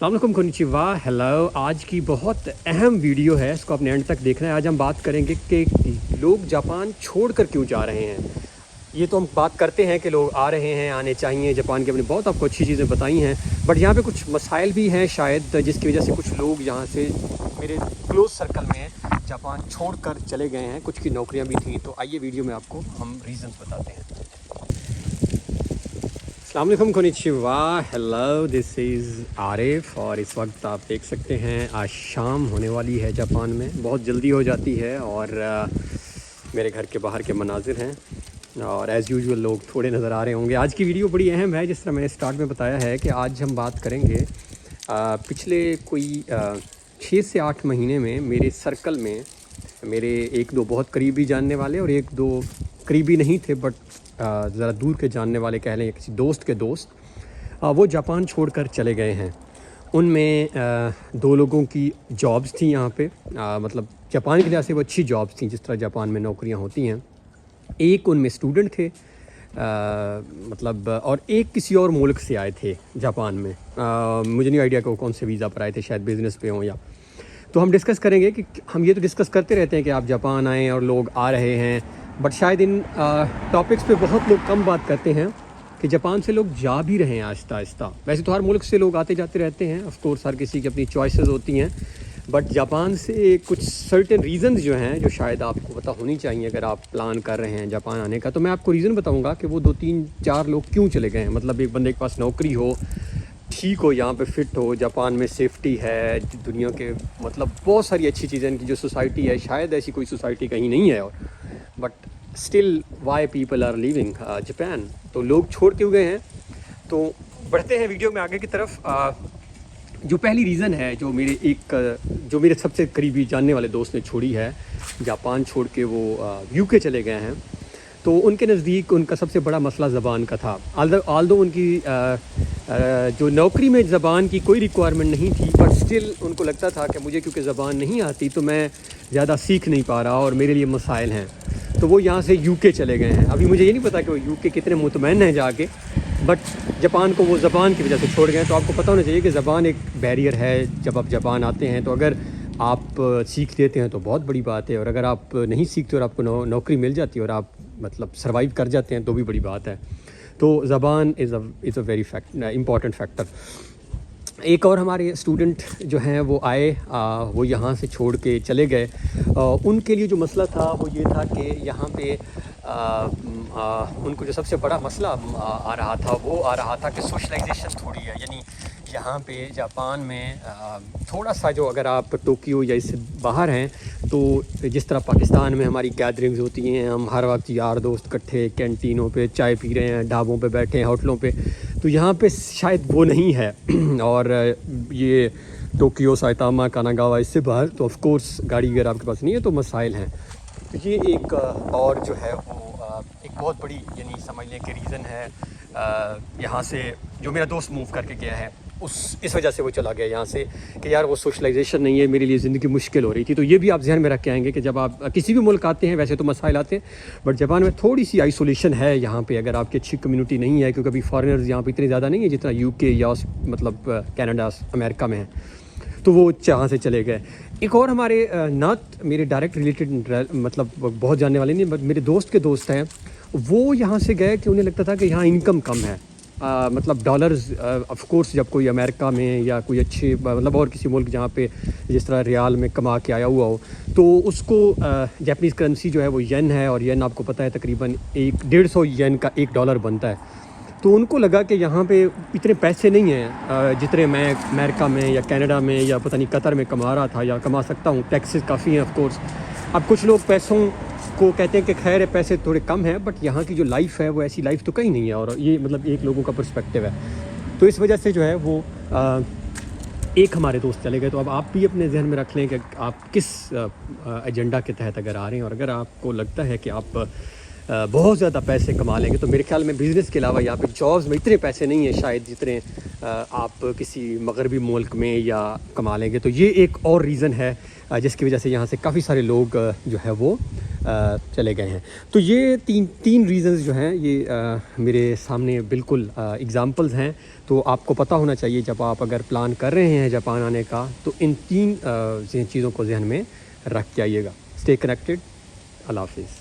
अस्सलाम वालेकुम, konnichiwa, hello. आज की बहुत अहम वीडियो है, इसको अपने एंड तक देखना है। आज हम बात करेंगे कि लोग जापान छोड़कर क्यों जा रहे हैं। ये तो हम बात करते हैं कि लोग आ रहे हैं, आने चाहिए, जापान की अपनी बहुत आपको अच्छी चीज़ें बताई हैं, बट यहाँ पे कुछ मसाइल भी हैं शायद, जिसकी वजह से कुछ लोग यहाँ से मेरे क्लोज सर्कल में जापान छोड़कर चले गए हैं। कुछ की नौकरियाँ भी थी। तो आइए वीडियो में आपको हम रीज़न्स बताते हैं। अस्सलाम वालेकुम, konnichiwa, hello, this is Arif. और इस वक्त आप देख सकते हैं आज शाम होने वाली है जापान में, बहुत जल्दी हो जाती है। और मेरे घर के बाहर के मनाजिर हैं और एज़ यूजुअल लोग थोड़े नज़र आ रहे होंगे। आज की वीडियो बड़ी अहम है। जिस तरह मैंने स्टार्ट में बताया है कि आज हम बात करेंगे पिछले कोई 6 से 8 महीने में मेरे सर्कल में मेरे एक दो बहुत करीबी जानने वाले और एक दो करीबी नहीं थे बट ज़रा दूर के जानने वाले कह लें, किसी दोस्त के दोस्त, वो जापान छोड़कर चले गए हैं। उनमें 2 लोगों की जॉब्स थी यहाँ पे, मतलब जापान के लिहाज से वो अच्छी जॉब्स थी जिस तरह जापान में नौकरियाँ होती हैं। एक उनमें स्टूडेंट थे, मतलब, और एक किसी और मुल्क से आए थे जापान में। मुझे नहीं आइडिया कि वो कौन से वीज़ा पर आए थे, शायद बिज़नेस पे हों या। तो हम डिस्कस करेंगे कि हम ये तो डिस्कस करते रहते हैं कि आप जापान आएँ और लोग आ रहे हैं, बट शायद इन टॉपिक्स पे बहुत लोग कम बात करते हैं कि जापान से लोग जा भी रहे हैं आहिस्ता आहिस्ता। वैसे तो हर मुल्क से लोग आते जाते रहते हैं, ऑफ कोर्स हर किसी की अपनी चॉइसेस होती हैं, बट जापान से कुछ सर्टेन रीज़न्स जो हैं जो शायद आपको पता होनी चाहिए अगर आप प्लान कर रहे हैं जापान आने का। तो मैं आपको रीज़न बताऊंगा कि वो 2 3 4 लोग क्यों चले गए हैं। मतलब एक बंदे के पास नौकरी हो, ठीक हो, यहाँ पे फ़िट हो, जापान में सेफ्टी है, दुनिया के मतलब बहुत सारी अच्छी चीज़ें, इनकी जो सोसाइटी है शायद ऐसी कोई सोसाइटी कहीं नहीं है, और but still why people are living Japan. तो लोग छोड़ क्यों गए हैं। तो बढ़ते हैं वीडियो में आगे की तरफ। जो पहली रीज़न है जो मेरे सबसे करीबी जानने वाले दोस्त ने छोड़ी है, जापान छोड़ के वो यूके चले गए हैं। तो उनके नज़दीक उनका सबसे बड़ा मसला ज़बान का था। आल्दो उनकी जो नौकरी में ज़बान की कोई रिक्वायरमेंट नहीं थी, बट स्टिल उनको लगता था कि मुझे क्योंकि ज़बान नहीं आती तो मैं ज़्यादा सीख नहीं पा रहा और मेरे लिए मसाइल हैं। तो वो यहाँ से यूके चले गए हैं। अभी मुझे ये नहीं पता कि वो यूके कितने मुतमईन हैं जाके, बट जापान को वो ज़बान की वजह से छोड़ गए। तो आपको पता होना चाहिए कि ज़बान एक बैरियर है। जब आप जापान आते हैं तो अगर आप सीख लेते हैं तो बहुत बड़ी बात है, और अगर आप नहीं सीखते और आपको नौकरी मिल जाती है और आप मतलब सर्वाइव कर जाते हैं तो भी बड़ी बात है। तो ज़बान is a very important factor. एक और हमारे स्टूडेंट जो हैं वो आए, वो यहाँ से छोड़ के चले गए। उनके लिए जो मसला था वो ये था कि यहाँ पे उनको जो सबसे बड़ा मसला आ रहा था वो आ रहा था कि सोशलाइजेशन थोड़ी है। यानी यहाँ पे जापान में थोड़ा सा जो, अगर आप टोक्यो या इससे बाहर हैं तो जिस तरह पाकिस्तान में हमारी गैदरिंग्स होती हैं, हम हर वक्त यार दोस्त इकट्ठे कैंटीनों पे चाय पी रहे हैं, ढाबों पे बैठे हैं, होटलों पे, तो यहाँ पे शायद वो नहीं है। और ये टोक्यो, साइतामा, कानागावा, इससे बाहर तो ऑफ कोर्स गाड़ी अगर आपके पास नहीं है तो मसाइल हैं। तो ये एक और जो है वो एक बहुत बड़ी, यानी समझ लें कि रीज़न है। यहाँ से जो मेरा दोस्त मूव करके गया है इस वजह से वो चला गया यहाँ से कि यार वो सोशलाइजेशन नहीं है, मेरे लिए ज़िंदगी मुश्किल हो रही थी। तो ये भी आप ध्यान में रख के आएंगे कि जब आप किसी भी मुल्क आते हैं वैसे तो मसाइल आते हैं, बट जापान में थोड़ी सी आइसोलेशन है यहाँ पे। अगर आपकी अच्छी कम्युनिटी नहीं है, क्योंकि अभी फॉरेनर्स यहाँ पे इतने ज़्यादा नहीं है जितना यूके या मतलब कनाडा, अमेरिका में है, तो वो यहाँ से चले गए। एक और हमारे नॉट मेरे डायरेक्ट रिलेटेड, मतलब बहुत जानने वाले नहीं, बट मेरे दोस्त के दोस्त हैं, वो यहाँ से गए कि उन्हें लगता था कि यहाँ इनकम कम है। मतलब डॉलर्स, ऑफ कोर्स जब कोई अमेरिका में या कोई अच्छे मतलब और किसी मुल्क जहाँ पे जिस तरह रियाल में कमा के आया हुआ हो, तो उसको जापानीज़ करेंसी जो है वो येन है, और येन आपको पता है तकरीबन 150 येन का $1 बनता है। तो उनको लगा कि यहाँ पे इतने पैसे नहीं हैं जितने मैं अमेरिका में या कनाडा में या पता नहीं कतर में कमा रहा था या कमा सकता हूँ। टैक्सेस काफ़ी हैं ऑफ कोर्स। अब कुछ लोग पैसों को कहते हैं कि खैर है, पैसे थोड़े कम हैं, बट यहाँ की जो लाइफ है वो ऐसी लाइफ तो कहीं नहीं है, और ये मतलब एक लोगों का पर्सपेक्टिव है। तो इस वजह से जो है वो एक हमारे दोस्त चले गए। तो अब आप भी अपने जहन में रख लें कि आप किस एजेंडा के तहत अगर आ रहे हैं, और अगर आपको लगता है कि आप बहुत ज़्यादा पैसे कमा लेंगे, तो मेरे ख्याल में बिज़नेस के अलावा यहाँ पे जॉब्स में इतने पैसे नहीं है शायद जितने आप किसी मगरबी मुल्क में या कमा लेंगे। तो ये एक और रीज़न है जिसकी वजह से यहाँ से काफ़ी सारे लोग जो है वो چلے گئے ہیں. تو یہ تین ریزنز جو ہیں یہ میرے سامنے بالکل ایگزامپلز ہیں. تو آپ کو پتہ ہونا چاہیے جب آپ اگر پلان کر رہے ہیں جاپان آنے کا تو ان 3 چیزوں کو ذہن میں رکھ کے آئیے گا. Stay connected. اللہ حافظ.